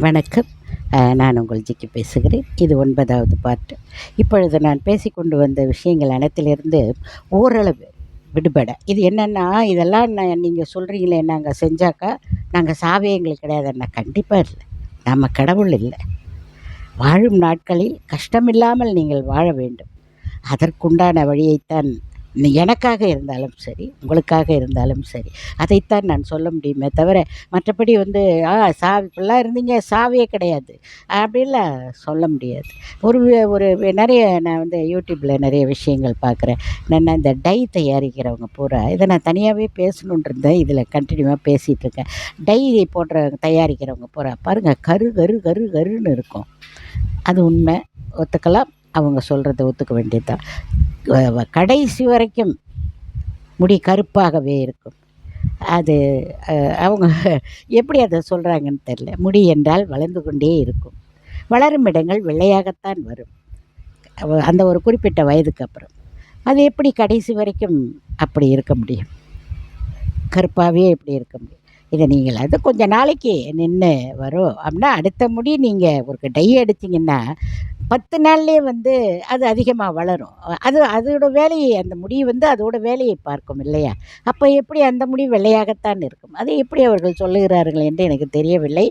வணக்கம். நான் உங்கள் ஜிக்கி பேசுகிறேன். இது 9வது பார்ட். இப்பொழுது நான் பேசிக்கொண்டு வந்த விஷயங்கள் அனைத்திலிருந்து ஓரளவு விடுபட இது என்னென்னா, இதெல்லாம் நீங்கள் சொல்கிறீங்களே நாங்கள் செஞ்சாக்கா நாங்கள் சாவே எங்களுக்கு கிடையாதுன்னா, கண்டிப்பாக இல்லை. நம்ம கடவுள் இல்லை. வாழும் நாட்களில் கஷ்டமில்லாமல் நீங்கள் வாழ வேண்டும். அதற்குண்டான வழியைத்தான் எனக்காக இருந்தாலும் சரி, உங்களுக்காக இருந்தாலும் சரி, அதைத்தான் நான் சொல்ல முடியுமே தவிர, மற்றபடி இப்படிலாம் இருந்தீங்க, சாவே கிடையாது அப்படிலாம் சொல்ல முடியாது. ஒரு ஒரு நிறைய நான் யூடியூப்பில் நிறைய விஷயங்கள் பார்க்குறேன். நான் இந்த டை தயாரிக்கிறவங்க பூரா இதை நான் தனியாகவே பேசணுன்னு இருந்தேன். இதில் கண்டினியூவாக பேசிகிட்ருக்கேன். டை தயாரிக்கிறவங்க பூரா பாருங்கள், கரு கரு கரு கருன்னு இருக்கும். அது உண்மை, ஒத்துக்கலாம். அவங்க சொல்கிறத ஒத்துக்க வேண்டியது தான். கடைசி வரைக்கும் முடி கருப்பாகவே இருக்கும். அது அவங்க எப்படி அதை சொல்கிறாங்கன்னு தெரில. முடி என்றால் வளர்ந்து கொண்டே இருக்கும். வளரும் இடங்கள் வெள்ளையாகத்தான் வரும் அந்த ஒரு குறிப்பிட்ட வயதுக்கு அப்புறம். அது எப்படி கடைசி வரைக்கும் அப்படி இருக்க முடியும்? கருப்பாகவே எப்படி இருக்க முடியும்? இதை நீங்கள் அது கொஞ்சம் நாளைக்கு நின்று வரும் அப்படின்னா, அடுத்த முடி நீங்கள் ஒரு டை அடிச்சிங்கன்னா 10 நாள்லேயே அது அதிகமாக வளரும். அதோட வேலையை அந்த முடி அதோட வேலையை பார்க்கும் இல்லையா? அப்போ எப்படி அந்த முடி வெள்ளையாகத்தான் இருக்கும். அதை எப்படி அவர்கள் சொல்லுகிறார்கள் என்று எனக்கு தெரியவில்லை.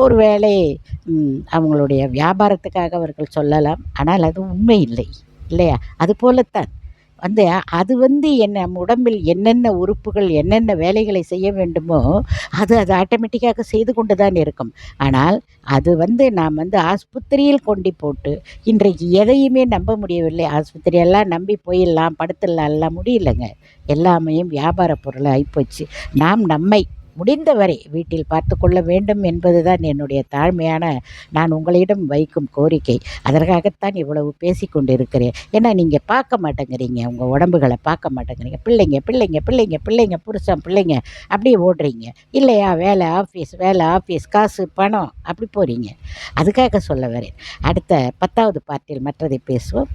ஒரு வேளை அவங்களுடைய வியாபாரத்துக்காக அவர்கள் சொல்லலாம். ஆனால் அது உண்மை இல்லை இல்லையா? அது போலத்தான் அது நம்ம உடம்பில் என்னென்ன உறுப்புகள் என்னென்ன வேலைகளை செய்ய வேண்டுமோ அது ஆட்டோமேட்டிக்காக செய்து கொண்டு தான் இருக்கும். ஆனால் அது நாம் ஆஸ்பத்திரியில் கொண்டு போட்டு இன்றைக்கு எதையுமே நம்ப முடியவில்லை. ஆஸ்பத்திரியெல்லாம் நம்பி போயிடலாம், படுத்துடலாம் முடியலைங்க. எல்லாமே வியாபார பொருள் ஆகிப்போச்சு. நாம் நம்மை முடிந்தவரை வீட்டில் பார்த்து கொள்ள வேண்டும் என்பது தான் என்னுடைய தாழ்மையான நான் உங்களிடம் வைக்கும் கோரிக்கை. அதற்காகத்தான் இவ்வளவு பேசி கொண்டு இருக்கிறேன். ஏன்னா நீங்கள் பார்க்க மாட்டேங்கிறீங்க, உங்கள் உடம்புகளை பார்க்க மாட்டேங்கிறீங்க. பிள்ளைங்க பிள்ளைங்க பிள்ளைங்க பிள்ளைங்க புருஷன் பிள்ளைங்க அப்படியே ஓடுறீங்க இல்லையா? வேலை ஆஃபீஸ் காசு பணம் அப்படி போகிறீங்க. அதுக்காக சொல்ல வரேன். அடுத்த 10வது பார்ட்டில் மற்றதை பேசுவோம்.